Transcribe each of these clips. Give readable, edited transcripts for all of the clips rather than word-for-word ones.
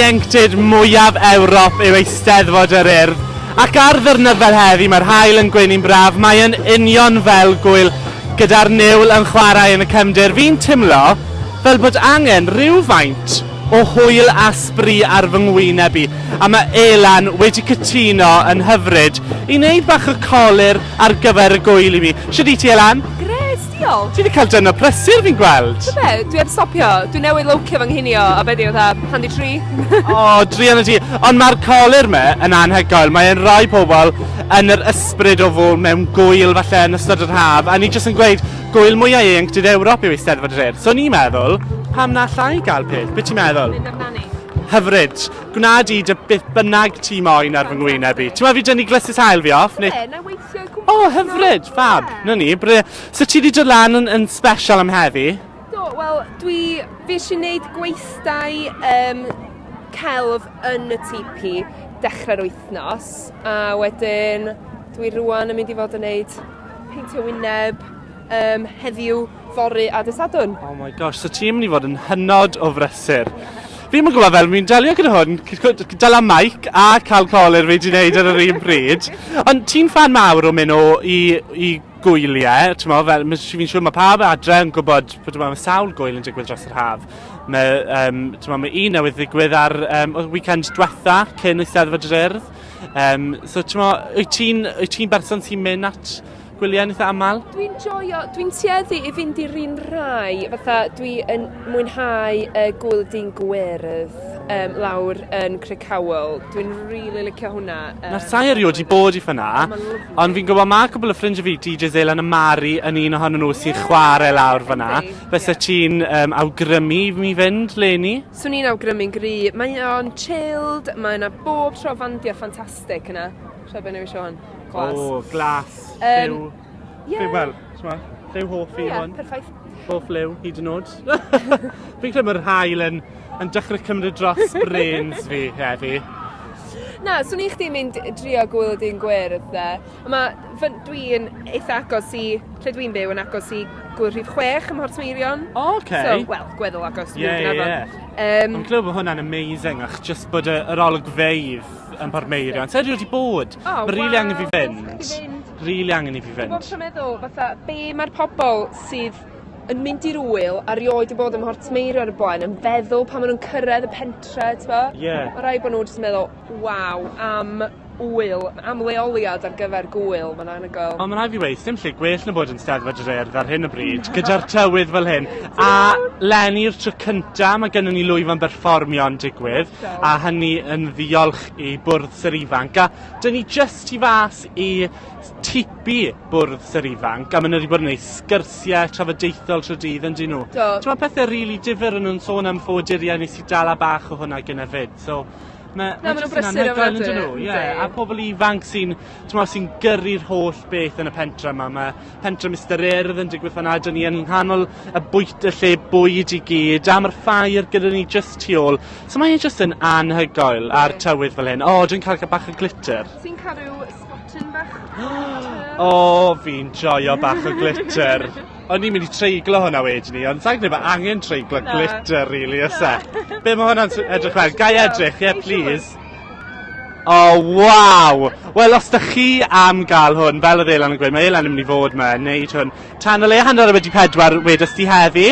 ieuenctid mwyaf Ewrop yw Eisteddfod yr Urdd. Ac ar ddyrnod fel heddi mae'r haul yn gweini'n braf, mae yn union fel gwyl gyda'r niwl yn chwarae yn y cefndir. Fi'n timlo fel bod angen rhywfaint o hwyl a sbri ar fy ngwyneb i, a mae Elan wedi cytuno yn hyfryd i wneud bach o colir ar gyfer y gwyl i mi. Shwd i ti, Elan? Gret, diolch. Ti wedi cael dynol prysur fi'n gweld. Be, dwi heb stopio. Dwi newydd lwcio fy nghinio, a be di oedd handi tri. O, dri yn y ti. Ond mae'r colir me yn anhygoel. Mae'n rhoi pobl yn yr ysbryd o fod mewn gwyl falle yn ystod yr haf, a ni jyst yn gweud gwyl mwyaf ieuenctid Ewrop yw Eisteddfod yr Urdd. So ni'n meddwl, pam na llai gael peth? Be ti'n meddwl? Mynd amdani. Hyfryd. Gwna di dy beth bynnag ti moyn ar fy ngwyneb i. Ti'n meddwl fi dynnu glysus hael fi off? Na weithio cwmpas. O, hyfryd, fab. Na ni, so ti wedi dod lan yn special am heddi? Do, wel, fi eisiau gwneud gweithdau celf yn y TP dechrau'r wythnos, a wedyn dwi rwan yn mynd i fod yn gwneud peintio wyneb heddiw, fory a dysadwn. Oh my gosh, so ti'n mynd i fod yn hynod o frysur. Fi'n mynd gwybod fel mi'n delio gyda hwn, dala maic a cael colir fi wedi wneud ar yr un bryd. Ond ti'n fan mawr o mynd i gwyliau, fi'n siŵr mae pawb adre yn gwybod bod mae sawl gwyl yn digwydd dros yr haf. Mae un newydd ddigwydd ar weekend diwetha cyn Eisteddfod yr Urdd. So wyt ti'n berson sy'n mynd at gwyliau'n eitha aml? Dwi'n tueddu i fynd i'r un rai, fatha dwi'n mwynhau gwyl dyn gwyrdd lawr yn Cricawel. Dwi'n rili licio hwnna. Na'r sai erioed i bod i ffynna, ond fi'n gwybod mae cwbl o ffrindiau fi, DJs Elan a Mari, yn un ohonyn nhw sy'n chwarae lawr fyna. Fysa ti'n awgrymu mi fynd, Leni? Swn i'n awgrymu'n gry. Mae'n chilled, mae yna bob tro fandio ffantastig yna. Siarad be'n ei wisio hwn? Glas. O, glas, lliw. Wel, lliw hoff i hwn. Perffaith. Hoff liw, hyd yn oed. Fi'n credu mae'r haul yn dechrau cymryd dros brains fi heddi. Na, swn i chdi mynd drio gwyl dyn gwyrdd de. Dwi'n eitha agos i, lle dwi'n byw yn agos i gwyl rhif 6 ym Mhortmeirion. O, oce. So, wel, gweddol agos. Ond clywed bod hwnna'n amazing, ach just bod yr olygfeydd yn Mhortmeirion. Sa'n rili bod? Mae rili angen fi fynd. Rili angen i fi fynd. Dwi'n bod meddwl, fatha, be mae'r pobl sydd yn mynd i'r wyl a rioed i bod ym Mhortmeirion ar y blaen yn feddwl pan maen nhw'n cyrraedd y pentre, ti'n bo? Mae rai bod nhw'n just meddwl, waw, am wyl, am leoliad ar gyfer gwyl, mae'n anhygoel. Ond mae'n rhaid fi weithio, dim lle gwell na bod yn Eisteddfod yr Urdd ar hyn o bryd, gyda'r tywydd fel hyn. A Leni'r tro cynta, mae gennym ni lwyfan berfformio'n digwydd, a hynny yn ddiolch i bwrdd sy'r ifanc. A dyn ni just i fas i tipi bwrdd sy'r ifanc, a maen nhw wedi bod yn gwneud sgyrsiau trafodaethol trwy dydd yn dyn nhw. Mae pethau rili difyr yn nhw'n sôn am ffoduriau nes i dala bach o hwnna gyda fyd. So, Mae nhw'n brysur o fod. A pobl ifanc sy'n gyrru'r holl beth yn y pentre yma. Mae pentre Mr Urdd yn digwydd fan'na, dyn ni yn nghanol y lle bwyd i gyd, a mae'r ffair gyda ni just tu ôl. So mae'n just yn anhygoel ar tywydd fel hyn. O, dwi'n cael bach o glitter. Ti'n cael rhyw spotyn bach? O, fi'n joio bach o glitter. O'n i'n mynd i treiglo hwnna wedyn ni, ond sa'n gwneud mae angen treiglo glitter, really, oes e? Be mae hwnna'n edrych fel? Gai edrych, please? O, waw! Wel, os da chi am gael hwn, fel oedd Elan yn gweud, mae Elan yn mynd i fod yma yn neud hwn. Tan o le hanner wedi 4 wedys di heddi.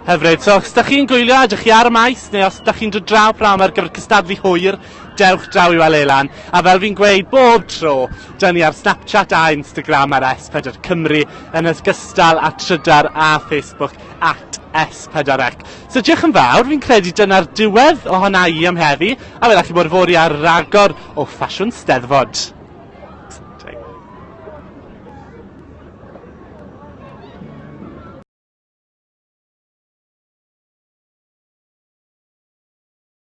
Hyfryd, so os da chi'n gwylio, edrych chi ar y maes, neu os da chi'n dod draw pram ar gyfer cystadlu hwyr, dewch draw i weld Elan. A fel fi'n gweud bob tro, dyn ni ar Snapchat a Instagram ar S4 Cymru yn ysgystal a Trydar a Facebook at S4C. So diolch yn fawr, fi'n credu dyna'r diwedd o honna i am heddi, a fel chi bod fori ar ragor o ffasiwn Steddfod.